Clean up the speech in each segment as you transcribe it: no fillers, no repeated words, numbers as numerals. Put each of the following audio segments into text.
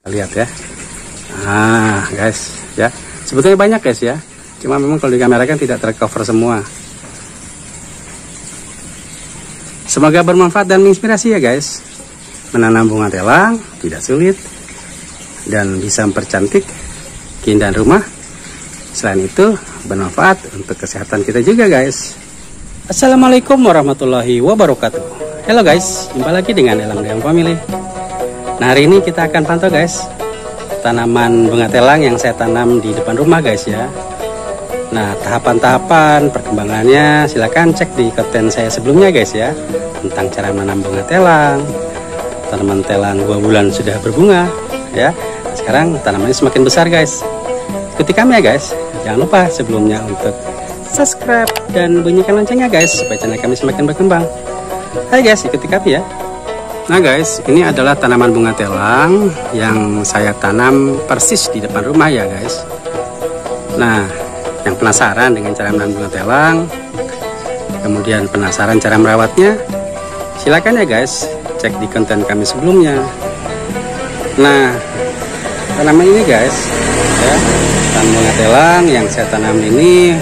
Lihat ya. Nah guys ya, sebetulnya banyak guys ya, cuma memang kalau di kamera kan tidak tercover semua. Semoga bermanfaat dan menginspirasi ya guys. Menanam bunga telang tidak sulit dan bisa mempercantik keindahan rumah. Selain itu bermanfaat untuk kesehatan kita juga guys. Assalamualaikum warahmatullahi wabarakatuh. Halo guys, jumpa lagi dengan Elang Deong Family. Nah, hari ini kita akan pantau guys tanaman bunga telang yang saya tanam di depan rumah guys ya. Nah, tahapan-tahapan perkembangannya silakan cek di konten saya sebelumnya guys ya, tentang cara menanam bunga telang. Tanaman telang 2 bulan sudah berbunga ya. Sekarang tanamannya semakin besar guys. Ikuti kami ya guys. Jangan lupa sebelumnya untuk subscribe dan bunyikan loncengnya guys, supaya channel kami semakin berkembang. Hai guys, ikuti kami ya. Nah guys, ini adalah tanaman bunga telang yang saya tanam persis di depan rumah ya guys. Nah, yang penasaran dengan cara menanam bunga telang, kemudian penasaran cara merawatnya, silakan ya guys, cek di konten kami sebelumnya. Nah, tanaman ini guys ya, tanaman bunga telang yang saya tanam ini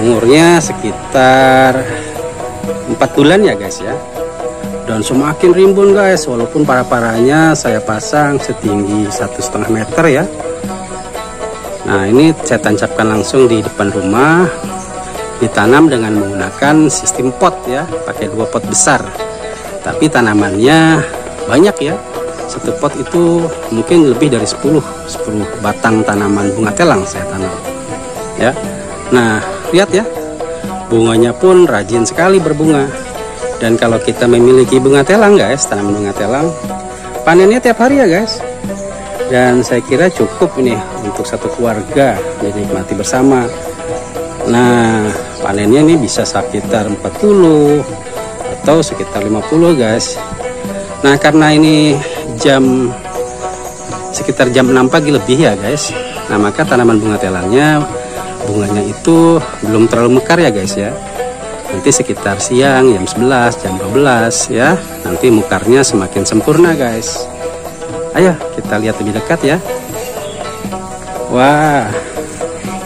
umurnya sekitar 4 bulan ya guys ya. Dan semakin rimbun guys, walaupun parah-parahnya saya pasang setinggi 1,5 meter ya. Nah, ini saya tancapkan langsung di depan rumah, ditanam dengan menggunakan sistem pot ya, pakai 2 pot besar. Tapi tanamannya banyak ya, satu pot itu mungkin lebih dari 10 batang tanaman bunga telang saya tanam ya. Nah, lihat ya, bunganya pun rajin sekali berbunga. Dan kalau kita memiliki bunga telang guys, tanaman bunga telang, panennya tiap hari ya guys. Dan saya kira cukup ini untuk satu keluarga dinikmati bersama. Nah, panennya ini bisa sekitar 40 atau sekitar 50 guys. Nah, karena ini sekitar jam 6 pagi lebih ya guys. Nah, maka tanaman bunga telangnya, bunganya itu belum terlalu mekar ya guys ya. Nanti sekitar siang jam 11, jam 12 ya, nanti mekarnya semakin sempurna guys. Ayo kita lihat lebih dekat ya. Wah,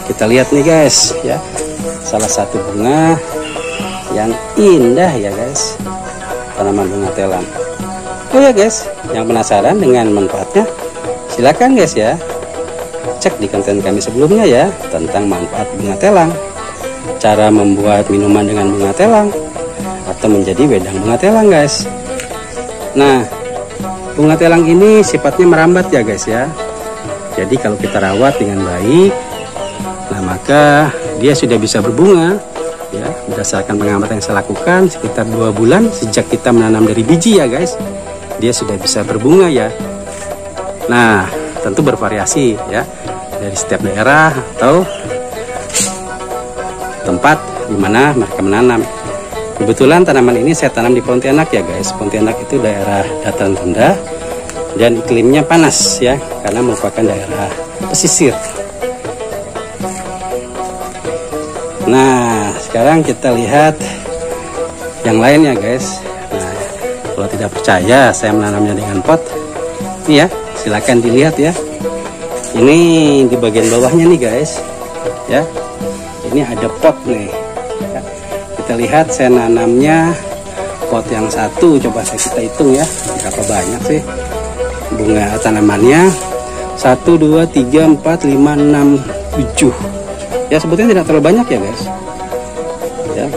kita lihat nih guys ya, salah satu bunga yang indah ya guys, tanaman bunga telang. Oh ya guys, yang penasaran dengan manfaatnya, silakan guys ya, cek di konten kami sebelumnya ya, tentang manfaat bunga telang, cara membuat minuman dengan bunga telang, atau menjadi wedang bunga telang guys. Nah, bunga telang ini sifatnya merambat ya guys ya. Jadi kalau kita rawat dengan baik, nah maka dia sudah bisa berbunga ya. Berdasarkan pengamatan yang saya lakukan, sekitar 2 bulan sejak kita menanam dari biji ya guys, dia sudah bisa berbunga ya. Nah, tentu bervariasi ya, dari setiap daerah atau tempat di mana mereka menanam. Kebetulan tanaman ini saya tanam di Pontianak ya guys. Pontianak itu daerah dataran rendah dan iklimnya panas ya, karena merupakan daerah pesisir. Nah, sekarang kita lihat yang lain ya guys. Nah, kalau tidak percaya saya menanamnya dengan pot, ini ya, silakan dilihat ya. Ini di bagian bawahnya nih guys ya. Ini ada pot nih ya. Kita lihat saya nanamnya pot yang satu, coba kita hitung ya, berapa banyak sih bunga tanamannya. 1, 2, 3, 4, 5, 6, 7 ya, sebetulnya tidak terlalu banyak ya guys ya.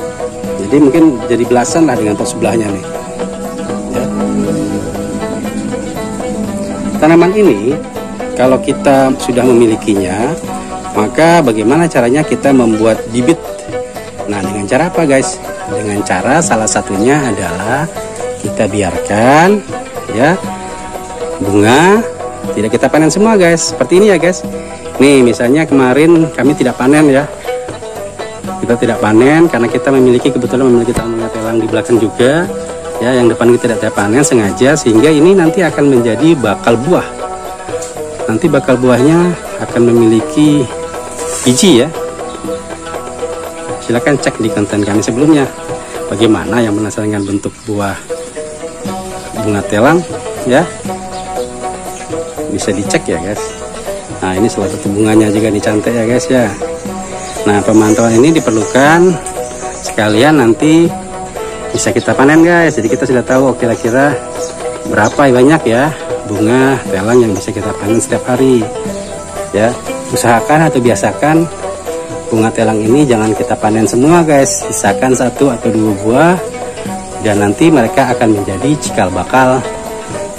Jadi mungkin jadi belasan lah dengan pot sebelahnya nih ya. Tanaman ini kalau kita sudah memilikinya, maka bagaimana caranya kita membuat bibit? Nah, dengan cara apa guys? Dengan cara salah satunya adalah kita biarkan ya, bunga tidak kita panen semua guys. Seperti ini ya guys. Nih misalnya kemarin kami tidak panen ya. Kita tidak panen karena kita kebetulan memiliki tanaman bunga telang di belakang juga ya, yang depan kita tidak panen sengaja, sehingga ini nanti akan menjadi bakal buah. Nanti bakal buahnya akan memiliki biji ya. Silahkan cek di konten kami sebelumnya, bagaimana yang penasaran dengan bentuk buah bunga telang ya. bisa dicek ya guys. Nah ini salah satu bunganya juga nih, cantik ya guys ya. Nah pemantauan ini diperlukan sekalian nanti bisa kita panen guys. Jadi kita sudah tahu kira-kira berapa banyak ya bunga telang yang bisa kita panen setiap hari ya. Usahakan atau biasakan bunga telang ini jangan kita panen semua guys, sisakan 1 atau 2 buah, dan nanti mereka akan menjadi cikal bakal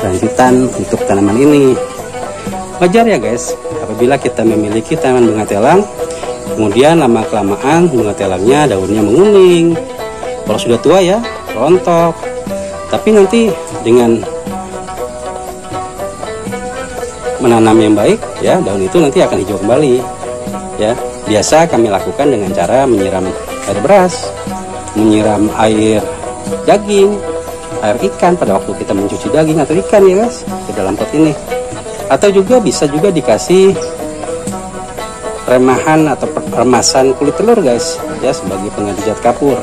lanjutan untuk tanaman ini. Wajar ya guys apabila kita memiliki tanaman bunga telang, kemudian lama kelamaan bunga telangnya daunnya menguning, kalau sudah tua ya rontok. Tapi nanti dengan menanam yang baik ya, daun itu nanti akan hijau kembali ya. Biasa kami lakukan dengan cara menyiram air beras, menyiram air daging, air ikan pada waktu kita mencuci daging atau ikan ya guys ke dalam pot ini. Atau juga bisa juga dikasih remahan atau remasan kulit telur guys ya, sebagai pengganti zat kapur.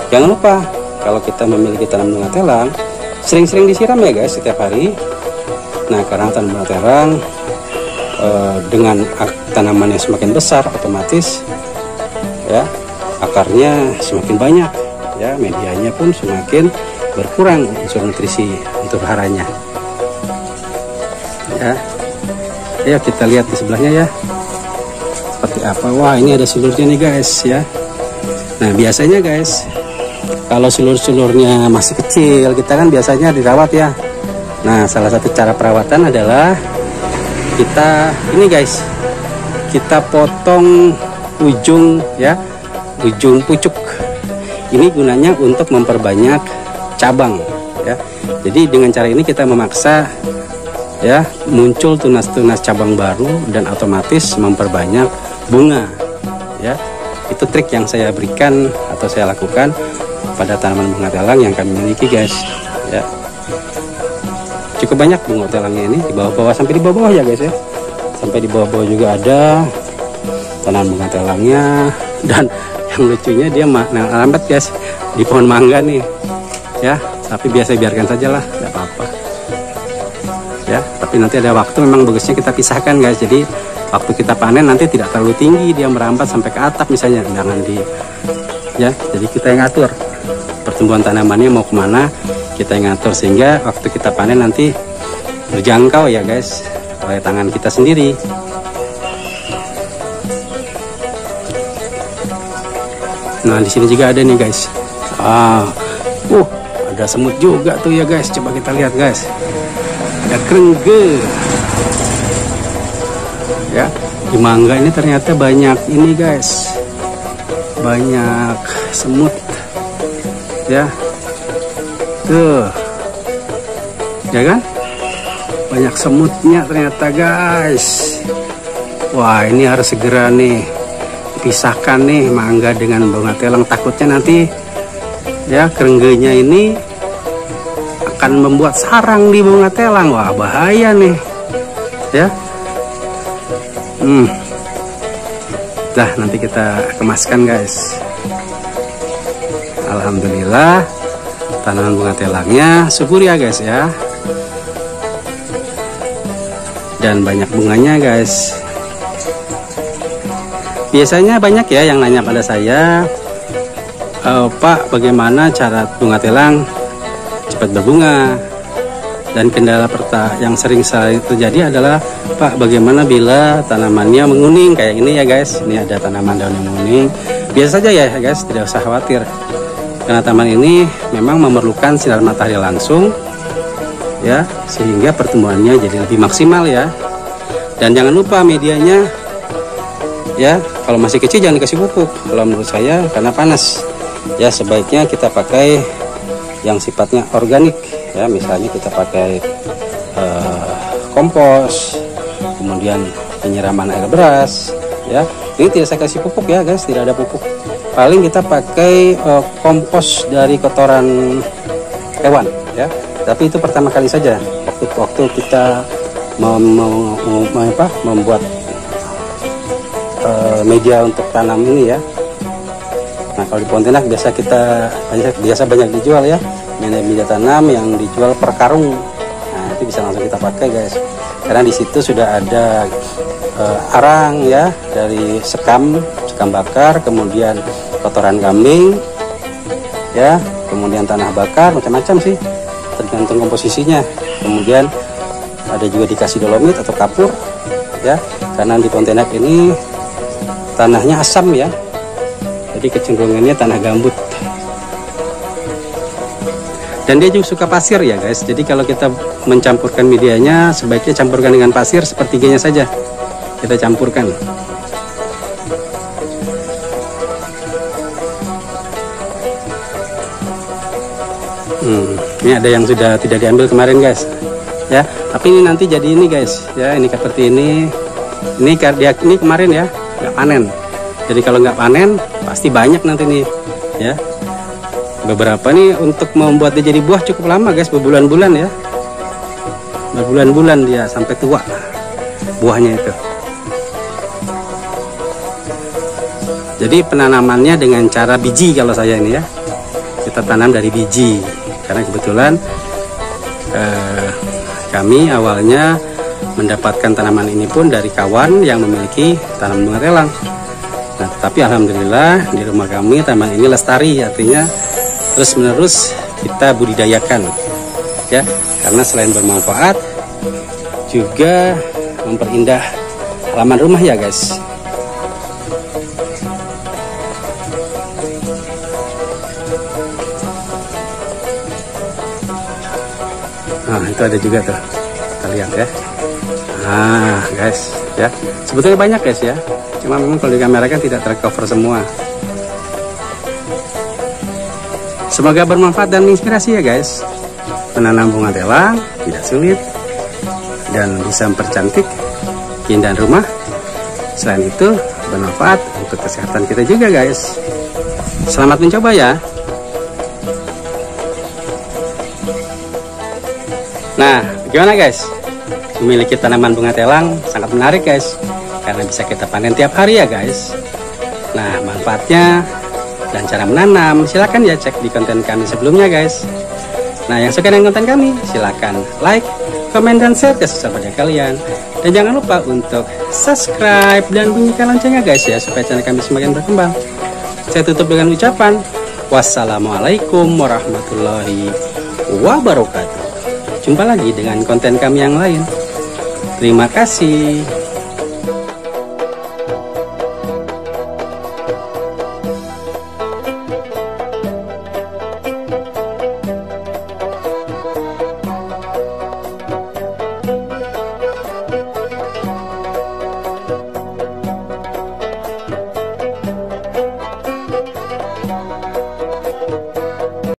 Jangan lupa kalau kita memiliki tanaman bunga telang, sering-sering disiram ya guys setiap hari. Nah karena tanaman bunga telang dengan tanaman yang semakin besar, otomatis ya akarnya semakin banyak ya, medianya pun semakin berkurang unsur nutrisi untuk haranya ya. Ayo kita lihat di sebelahnya ya seperti apa. Wah ini ada sulurnya nih guys ya. Nah biasanya guys kalau sulur-sulurnya masih kecil kita kan biasanya dirawat ya. Nah salah satu cara perawatan adalah kita ini guys, kita potong ujung ya, ujung pucuk. Ini gunanya untuk memperbanyak cabang ya. Jadi dengan cara ini kita memaksa ya muncul tunas-tunas cabang baru dan otomatis memperbanyak bunga ya. Itu trik yang saya berikan atau saya lakukan pada tanaman bunga telang yang kami miliki guys ya. Cukup banyak bunga telangnya ini di bawah-bawah, sampai di bawah-bawah ya guys ya. Sampai di bawah-bawah juga ada tanaman bunga telangnya. Dan yang lucunya dia lambat guys di pohon mangga nih ya. Tapi biasa biarkan saja lah, tidak apa-apa ya. Tapi nanti ada waktu memang bagusnya kita pisahkan guys. Jadi waktu kita panen nanti tidak terlalu tinggi, dia merambat sampai ke atap misalnya, jangan di ya. Jadi kita yang ngatur pertumbuhan tanamannya mau kemana, kita yang ngatur sehingga waktu kita panen nanti berjangkau ya guys oleh tangan kita sendiri. Nah di sini juga ada nih guys. Ada semut juga tuh ya guys. Coba kita lihat guys. Ada kerengge. Ya, di mangga ini ternyata banyak ini guys. Banyak semut. Ya. Tuh. Ya kan? Banyak semutnya ternyata guys. Wah, ini harus segera nih pisahkan nih mangga dengan bunga telang. Takutnya nanti ya kerenggenya ini akan membuat sarang di bunga telang. Wah bahaya nih ya. Dah nanti kita kemaskan guys. Alhamdulillah tanaman bunga telangnya subur ya guys ya, dan banyak bunganya guys. Biasanya banyak ya yang nanya pada saya, Pak bagaimana cara bunga telang cepat berbunga. Dan kendala yang sering terjadi adalah, Pak bagaimana bila tanamannya menguning kayak ini ya guys. Ini ada tanaman daun yang menguning. Biasa saja ya guys, tidak usah khawatir. Karena tanaman ini memang memerlukan sinar matahari langsung ya, sehingga pertumbuhannya jadi lebih maksimal ya. Dan jangan lupa medianya ya, kalau masih kecil jangan dikasih pupuk kalau menurut saya karena panas ya. Sebaiknya kita pakai yang sifatnya organik ya, misalnya kita pakai kompos, kemudian penyiraman air beras ya. Ini tidak saya kasih pupuk ya guys, tidak ada pupuk. Paling kita pakai kompos dari kotoran hewan ya, tapi itu pertama kali saja waktu kita membuat media untuk tanam ini ya. Nah kalau di Pontianak biasa banyak dijual ya media tanam yang dijual per karung. Nah itu bisa langsung kita pakai guys. karena di situ sudah ada arang ya, dari sekam bakar, kemudian kotoran kambing ya, kemudian tanah bakar, macam-macam sih tergantung komposisinya. Kemudian ada juga dikasih dolomit atau kapur ya, karena di Pontianak ini tanahnya asam ya, jadi kecenderungannya tanah gambut. Dan dia juga suka pasir ya guys, jadi kalau kita mencampurkan medianya sebaiknya campurkan dengan pasir sepertiganya saja kita campurkan. Ini ada yang sudah tidak diambil kemarin guys ya, tapi ini nanti jadi ini guys ya, ini seperti ini kemarin ya nggak panen, jadi kalau nggak panen pasti banyak nanti nih ya. Beberapa nih untuk membuat dia jadi buah cukup lama guys, berbulan-bulan ya, berbulan-bulan dia sampai tua buahnya itu. Jadi penanamannya dengan cara biji, kalau saya ini ya, kita tanam dari biji, karena kebetulan kami awalnya mendapatkan tanaman ini pun dari kawan yang memiliki tanaman bunga telang. Nah, tetapi alhamdulillah di rumah kami tanaman ini lestari, artinya terus menerus kita budidayakan ya, karena selain bermanfaat juga memperindah halaman rumah ya guys. Nah, itu ada juga tuh, kita lihat ya. Nah guys ya, sebetulnya banyak guys ya, cuma memang kalau di kamera kan tidak tercover semua. Semoga bermanfaat dan menginspirasi ya guys. Menanam bunga telang tidak sulit dan bisa mempercantik keindahan rumah. Selain itu bermanfaat untuk kesehatan kita juga guys. Selamat mencoba ya. Nah, gimana guys? Memiliki tanaman bunga telang sangat menarik guys, karena bisa kita panen tiap hari ya guys. Nah, manfaatnya dan cara menanam silahkan ya cek di konten kami sebelumnya guys. Nah, yang suka dengan konten kami silahkan like, komen, dan share ke sosial media kalian. Dan jangan lupa untuk subscribe dan bunyikan loncengnya guys ya, supaya channel kami semakin berkembang. Saya tutup dengan ucapan wassalamualaikum warahmatullahi wabarakatuh. Jumpa lagi dengan konten kami yang lain. Terima kasih.